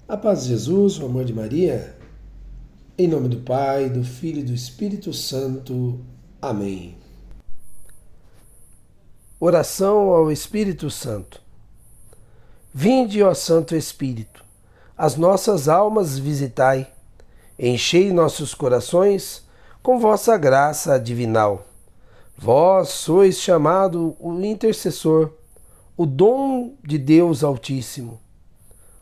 A paz de Jesus, o amor de Maria, em nome do Pai, do Filho e do Espírito Santo. Amém. Oração ao Espírito Santo. Vinde, ó Santo Espírito, as nossas almas visitai, enchei nossos corações com vossa graça divinal. Vós sois chamado o intercessor, o dom de Deus Altíssimo,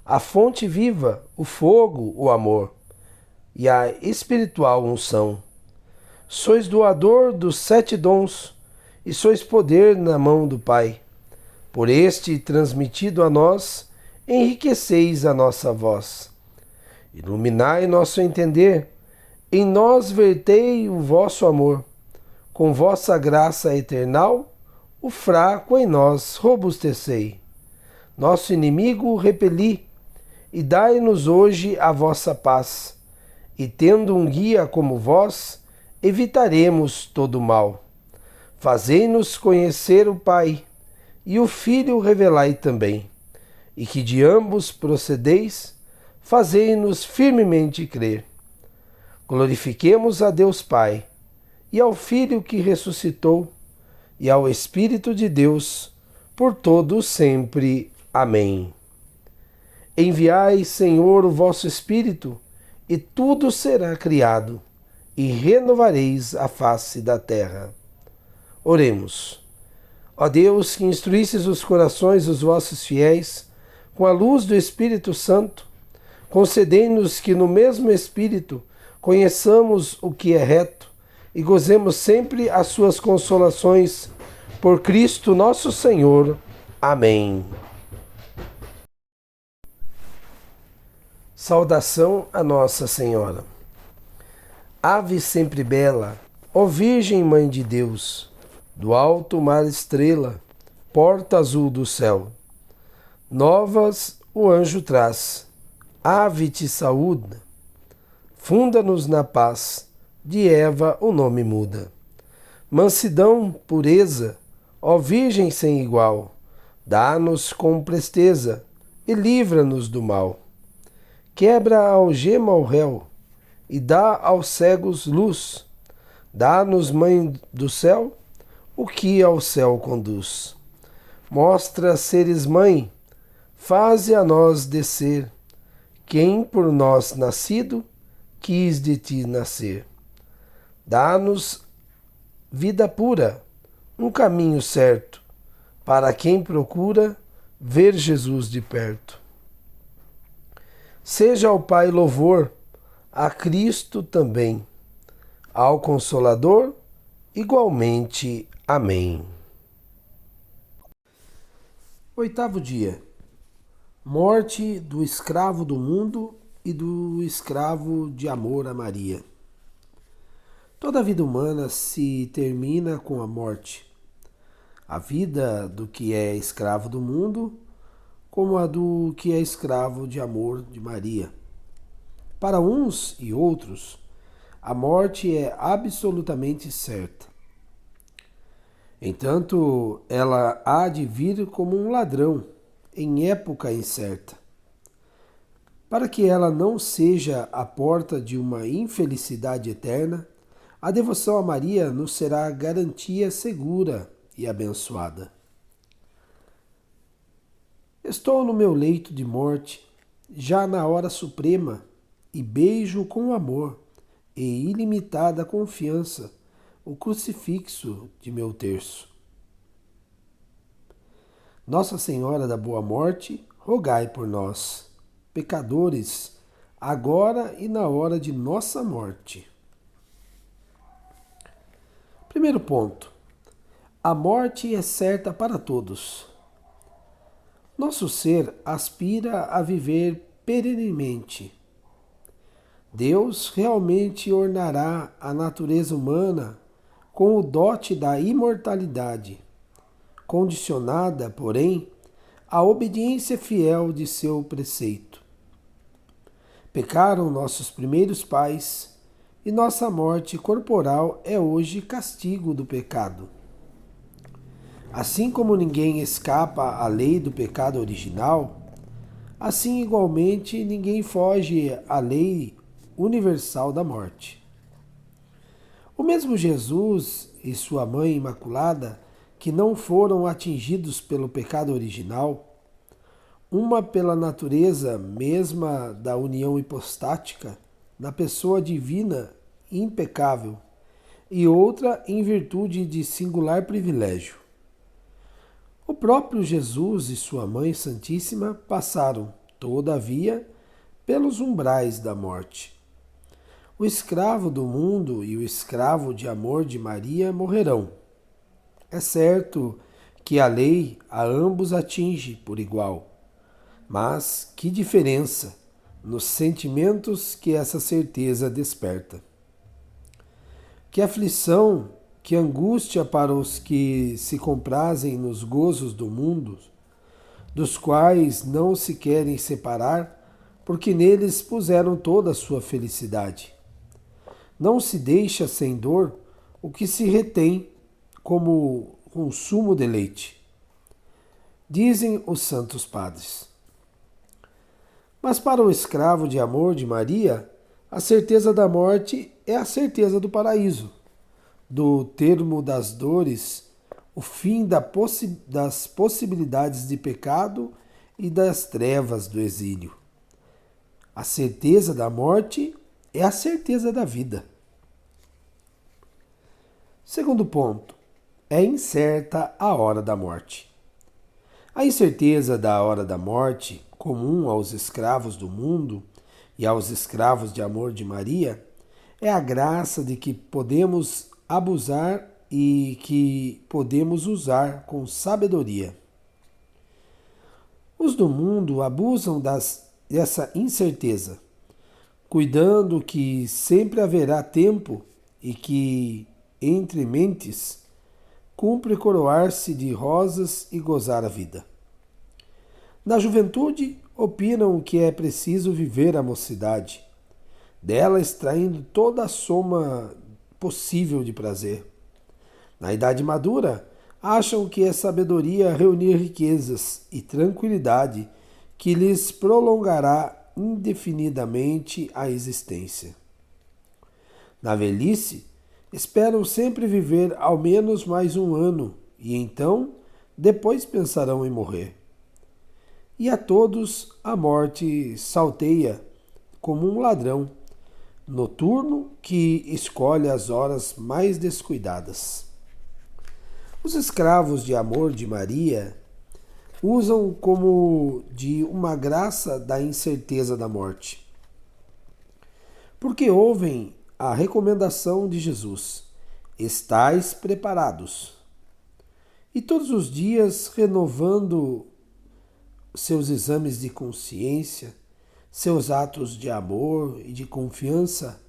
a fonte viva, o fogo, o amor e a espiritual unção. Sois doador dos 7 dons e sois poder na mão do Pai. Por este transmitido a nós, enriqueceis a nossa voz. Iluminai nosso entender, em nós vertei o vosso amor. Com vossa graça eternal, o fraco em nós robustecei. Nosso inimigo repeli, e dai-nos hoje a vossa paz. E tendo um guia como vós, evitaremos todo mal. Fazei-nos conhecer o Pai, e o Filho revelai também. E que de ambos procedeis, fazei-nos firmemente crer. Glorifiquemos a Deus Pai, e ao Filho que ressuscitou, e ao Espírito de Deus, por todo sempre. Amém. Enviai, Senhor, o vosso Espírito, e tudo será criado, e renovareis a face da terra. Oremos. Ó Deus, que instruístes os corações dos vossos fiéis, com a luz do Espírito Santo, concedei-nos que no mesmo Espírito conheçamos o que é reto e gozemos sempre as suas consolações. Por Cristo nosso Senhor. Amém. Saudação a Nossa Senhora. Ave sempre bela, ó Virgem Mãe de Deus, do alto mar estrela, porta azul do céu. Novas o anjo traz, ave te saúda, funda-nos na paz, de Eva o nome muda. Mansidão, pureza, ó Virgem sem igual, dá-nos com presteza e livra-nos do mal. Quebra a algema ao réu e dá aos cegos luz. Dá-nos, Mãe do céu, o que ao céu conduz. Mostra seres mãe, faze a nós descer. Quem por nós nascido, quis de ti nascer. Dá-nos vida pura, um caminho certo, para quem procura ver Jesus de perto. Seja ao Pai louvor, a Cristo também, ao Consolador, igualmente. Amém. 8º dia. Morte do escravo do mundo e do escravo de amor a Maria. Toda a vida humana se termina com a morte. A vida do que é escravo do mundo, como a do que é escravo de amor de Maria. Para uns e outros, a morte é absolutamente certa. Entanto, ela há de vir como um ladrão, em época incerta. Para que ela não seja a porta de uma infelicidade eterna, a devoção a Maria nos será garantia segura e abençoada. Estou no meu leito de morte, já na hora suprema, e beijo com amor e ilimitada confiança o crucifixo de meu terço. Nossa Senhora da Boa Morte, rogai por nós, pecadores, agora e na hora de nossa morte. Primeiro ponto. A morte é certa para todos. Nosso ser aspira a viver perenemente. Deus realmente ornará a natureza humana com o dote da imortalidade, condicionada, porém, à obediência fiel de seu preceito. Pecaram nossos primeiros pais, e nossa morte corporal é hoje castigo do pecado. Assim como ninguém escapa à lei do pecado original, Assim, igualmente, ninguém foge à lei universal da morte. O mesmo Jesus e sua mãe imaculada, que não foram atingidos pelo pecado original, uma pela natureza mesma da união hipostática, na pessoa divina impecável, e outra em virtude de singular privilégio. O próprio Jesus e sua Mãe Santíssima passaram, todavia, pelos umbrais da morte. O escravo do mundo e o escravo de amor de Maria morrerão. É certo que a lei a ambos atinge por igual, mas que diferença nos sentimentos que essa certeza desperta. Que aflição, que angústia para os que se comprazem nos gozos do mundo, dos quais não se querem separar, porque neles puseram toda a sua felicidade. Não se deixa sem dor o que se retém como um sumo deleite. Dizem os santos padres. Mas para o escravo de amor de Maria, a certeza da morte é a certeza do paraíso, do termo das dores, o fim das possibilidades de pecado e das trevas do exílio. A certeza da morte é a certeza da vida. Segundo ponto, é incerta a hora da morte. A incerteza da hora da morte, comum aos escravos do mundo e aos escravos de amor de Maria, é a graça de que podemos abusar e que podemos usar com sabedoria. Os do mundo abusam dessa incerteza, cuidando que sempre haverá tempo e que, entre mentes, cumpre coroar-se de rosas e gozar a vida. Na juventude, opinam que é preciso viver a mocidade, dela extraindo toda a soma possível de prazer. Na idade madura, acham que é sabedoria reunir riquezas e tranquilidade que lhes prolongará indefinidamente a existência. Na velhice, esperam sempre viver ao menos mais um ano e então, depois pensarão em morrer. E a todos a morte salteia como um ladrão noturno que escolhe as horas mais descuidadas. Os escravos de amor de Maria usam como de uma graça da incerteza da morte, porque ouvem a recomendação de Jesus: estais preparados. E todos os dias renovando seus exames de consciência, seus atos de amor e de confiança,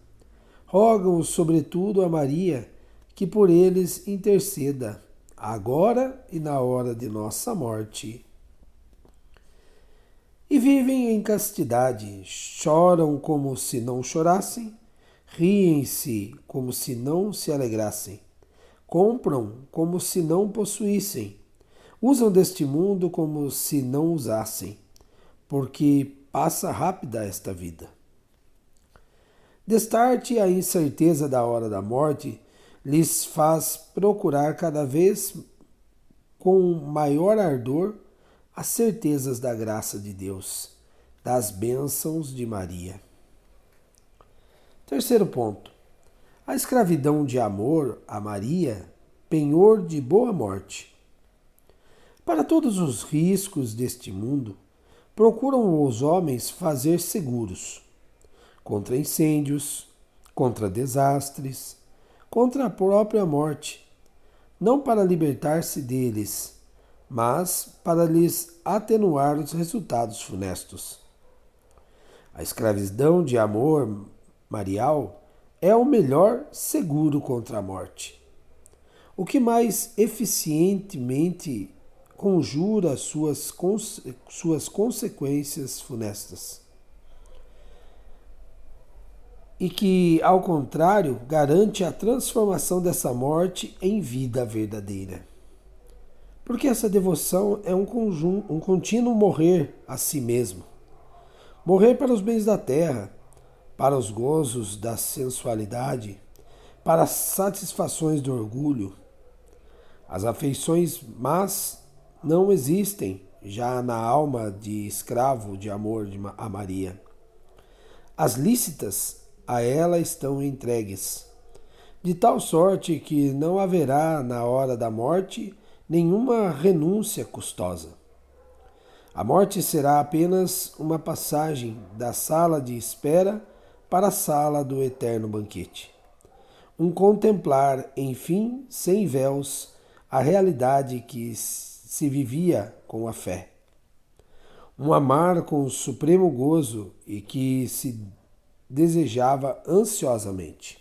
rogam sobretudo a Maria que por eles interceda, agora e na hora de nossa morte. E vivem em castidade, choram como se não chorassem, riem-se como se não se alegrassem, compram como se não possuíssem, usam deste mundo como se não usassem, porque passa rápida esta vida. Destarte a incerteza da hora da morte lhes faz procurar cada vez com maior ardor as certezas da graça de Deus, das bênçãos de Maria. Terceiro ponto. A escravidão de amor a Maria, penhor de boa morte. Para todos os riscos deste mundo, procuram os homens fazer seguros contra incêndios, contra desastres, contra a própria morte, não para libertar-se deles, mas para lhes atenuar os resultados funestos. A escravidão de amor marial é o melhor seguro contra a morte. O que mais eficientemente conjura suas consequências funestas. E que, ao contrário, garante a transformação dessa morte em vida verdadeira. Porque essa devoção é um contínuo morrer a si mesmo, Morrer para os bens da terra, para os gozos da sensualidade, para as satisfações do orgulho. As afeições más não existem já na alma de escravo de amor a Maria. As lícitas a ela estão entregues, de tal sorte que não haverá na hora da morte nenhuma renúncia custosa. A morte será apenas uma passagem da sala de espera para a sala do eterno banquete. Um contemplar, enfim, sem véus, a realidade que se vivia com a fé. Um amar com supremo gozo e que se desejava ansiosamente.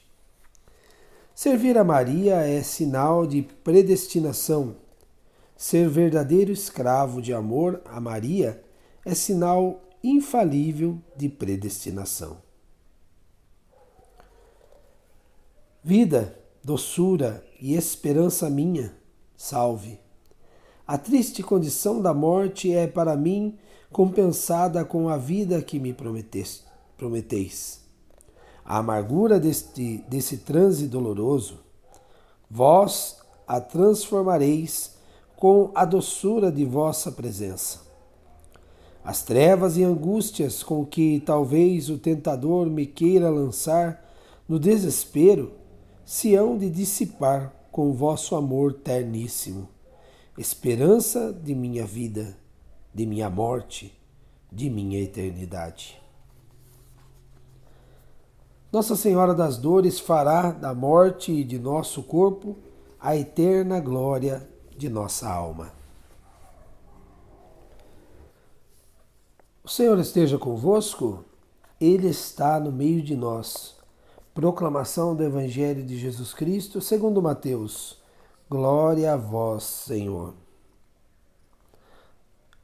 Servir a Maria é sinal de predestinação. Ser verdadeiro escravo de amor a Maria é sinal infalível de predestinação. Vida, doçura e esperança minha, salve. A triste condição da morte é para mim compensada com a vida que me prometeis. A amargura desse transe doloroso, vós a transformareis com a doçura de vossa presença. As trevas e angústias com que talvez o tentador me queira lançar no desespero se hão de dissipar com vosso amor terníssimo, esperança de minha vida, de minha morte, de minha eternidade. Nossa Senhora das Dores fará da morte de nosso corpo a eterna glória de nossa alma. O Senhor esteja convosco, Ele está no meio de nós. Proclamação do Evangelho de Jesus Cristo segundo Mateus. Glória a vós, Senhor.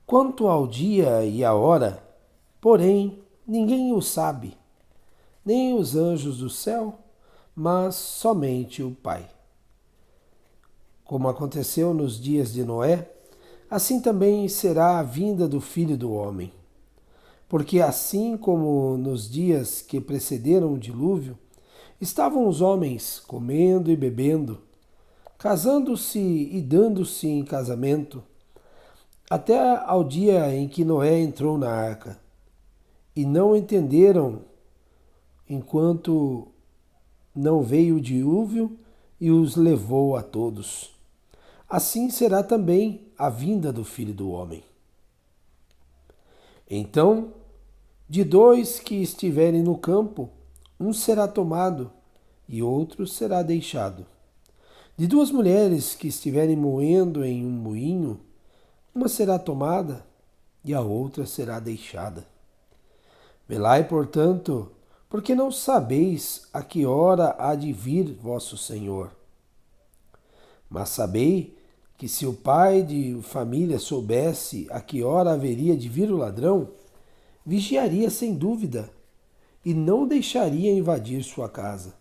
Quanto ao dia e à hora, porém, ninguém o sabe, nem os anjos do céu, mas somente o Pai. Como aconteceu nos dias de Noé, assim também será a vinda do Filho do Homem. Porque assim como nos dias que precederam o dilúvio, estavam os homens comendo e bebendo, casando-se e dando-se em casamento, até ao dia em que Noé entrou na arca, e não entenderam enquanto não veio o dilúvio e os levou a todos. Assim será também a vinda do Filho do Homem. Então, de dois que estiverem no campo, um será tomado e outro será deixado. De duas mulheres que estiverem moendo em um moinho, uma será tomada e a outra será deixada. Velai, portanto, porque não sabeis a que hora há de vir vosso Senhor. Mas sabei que se o pai de família soubesse a que hora haveria de vir o ladrão, vigiaria sem dúvida e não deixaria invadir sua casa.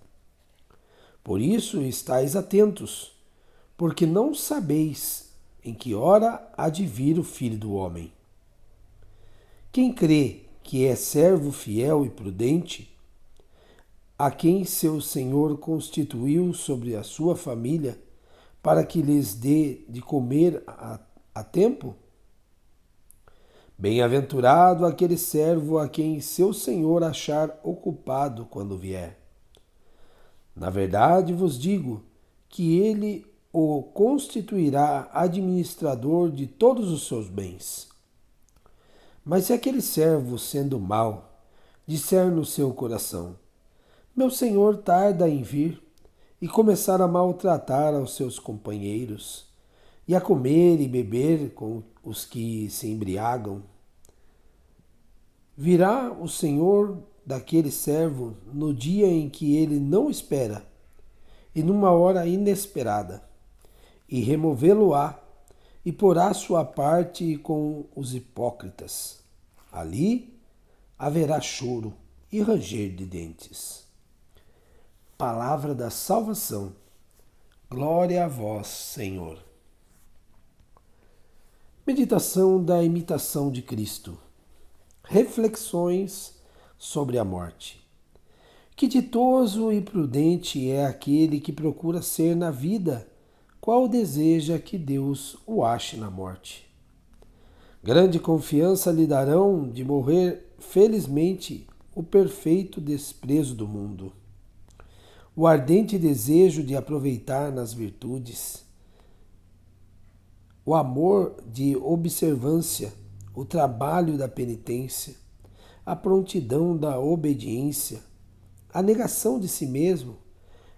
Por isso estais atentos, porque não sabeis em que hora há de vir o Filho do Homem. Quem crê que é servo fiel e prudente, a quem seu Senhor constituiu sobre a sua família, para que lhes dê de comer a tempo? Bem-aventurado aquele servo a quem seu senhor achar ocupado quando vier. Na verdade vos digo que ele o constituirá administrador de todos os seus bens. Mas se aquele servo, sendo mau, disser no seu coração: meu senhor tarda em vir, e começar a maltratar aos seus companheiros, e a comer e beber com os que se embriagam, virá o senhor daquele servo no dia em que ele não espera, e numa hora inesperada, e removê-lo-á, e porá sua parte com os hipócritas. Ali haverá choro e ranger de dentes. Palavra da salvação. Glória a vós, Senhor. Meditação da imitação de Cristo. reflexões sobre a morte. Que ditoso e prudente é aquele que procura ser na vida qual deseja que Deus o ache na morte. Grande confiança lhe darão de morrer felizmente o perfeito desprezo do mundo, o ardente desejo de aproveitar nas virtudes, o amor de observância, o trabalho da penitência, a prontidão da obediência, a negação de si mesmo,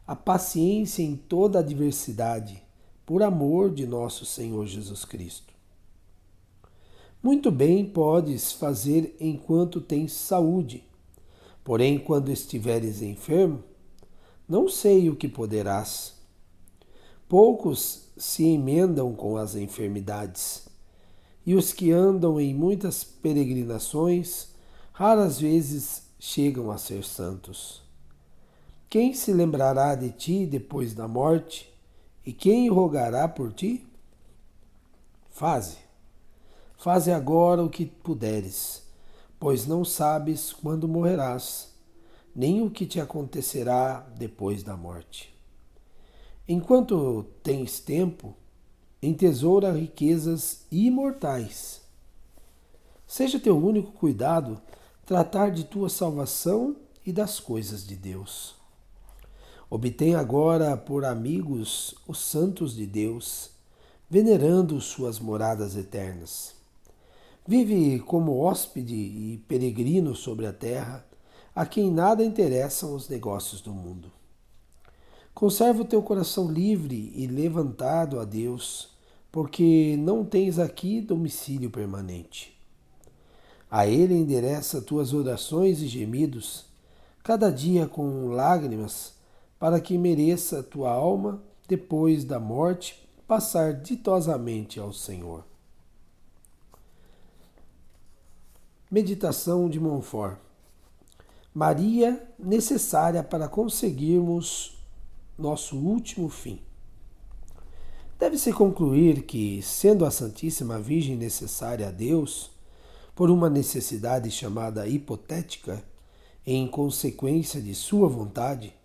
a paciência em toda adversidade, por amor de nosso Senhor Jesus Cristo. Muito bem podes fazer enquanto tens saúde, porém, quando estiveres enfermo, não sei o que poderás. Poucos se emendam com as enfermidades, e os que andam em muitas peregrinações raras vezes chegam a ser santos. Quem se lembrará de ti depois da morte, e quem rogará por ti? Faze agora o que puderes, pois não sabes quando morrerás, nem o que te acontecerá depois da morte. Enquanto tens tempo, entesoura riquezas imortais. Seja teu único cuidado tratar de tua salvação e das coisas de Deus. Obtém agora por amigos os santos de Deus, venerando suas moradas eternas. Vive como hóspede e peregrino sobre a terra, a quem nada interessam os negócios do mundo. Conserva o teu coração livre e levantado a Deus, porque não tens aqui domicílio permanente. A Ele endereça tuas orações e gemidos, cada dia com lágrimas, para que mereça tua alma, depois da morte, passar ditosamente ao Senhor. Meditação de Montfort. Maria, necessária para conseguirmos nosso último fim. Deve-se concluir que, sendo a Santíssima Virgem necessária a Deus, por uma necessidade chamada hipotética, em consequência de sua vontade,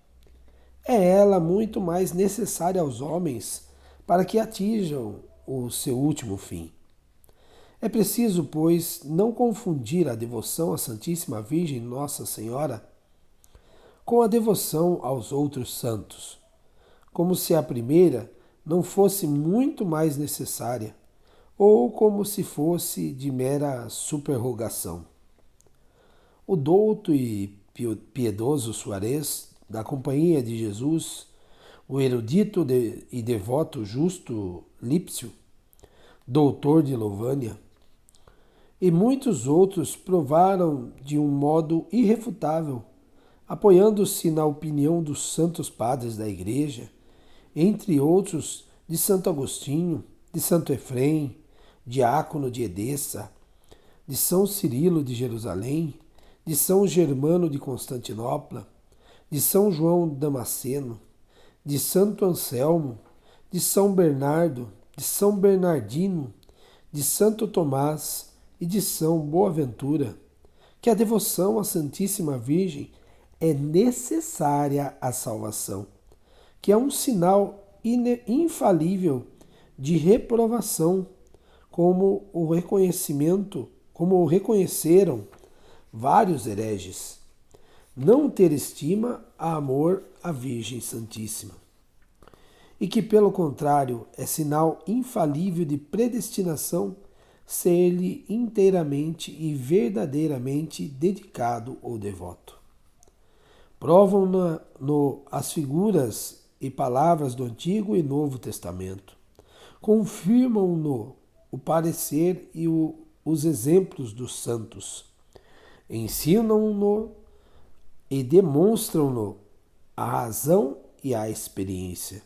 é ela muito mais necessária aos homens para que atinjam o seu último fim. É preciso, pois, não confundir a devoção à Santíssima Virgem Nossa Senhora com a devoção aos outros santos, como se a primeira não fosse muito mais necessária, ou como se fosse de mera superrogação. O douto e piedoso Suarez, da Companhia de Jesus, o erudito e devoto Justo Lipsio, doutor de Louvânia, e muitos outros provaram de um modo irrefutável, apoiando-se na opinião dos santos padres da Igreja, entre outros de Santo Agostinho, de Santo Efrém, diácono de Edessa, de São Cirilo de Jerusalém, de São Germano de Constantinopla, de São João Damasceno, de Santo Anselmo, de São Bernardo, de São Bernardino, de Santo Tomás e de São Boaventura, que a devoção à Santíssima Virgem é necessária à salvação, que é um sinal infalível de reprovação, como o reconheceram vários hereges. Não ter estima a amor à Virgem Santíssima. E que, pelo contrário, é sinal infalível de predestinação ser-lhe inteiramente e verdadeiramente dedicado ou devoto. Provam-no as figuras e palavras do Antigo e Novo Testamento. Confirmam-no o parecer e os exemplos dos santos. Ensinam-no e demonstram-no a razão e a experiência.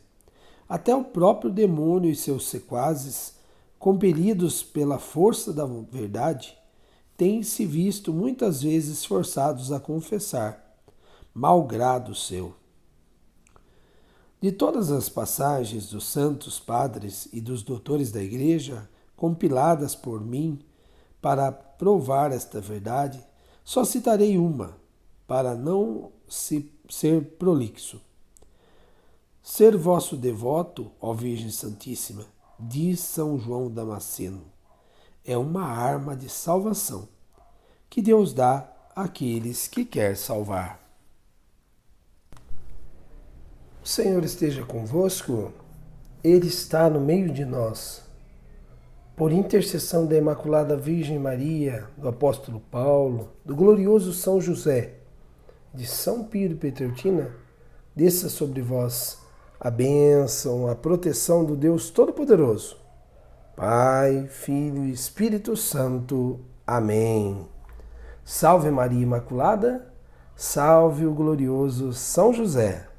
Até o próprio demônio e seus sequazes, compelidos pela força da verdade, têm se visto muitas vezes forçados a confessar, malgrado seu. De todas as passagens dos santos padres e dos doutores da Igreja, compiladas por mim, Para provar esta verdade, só citarei uma, para não ser prolixo. Ser vosso devoto, ó Virgem Santíssima, diz São João Damasceno, é uma arma de salvação que Deus dá àqueles que quer salvar. O Senhor esteja convosco, Ele está no meio de nós. Por intercessão da Imaculada Virgem Maria, do apóstolo Paulo, do glorioso São José, de São Pio de Pietrelcina, desça sobre vós a bênção, a proteção do Deus Todo-Poderoso, Pai, Filho e Espírito Santo. Amém. Salve Maria Imaculada, salve o glorioso São José.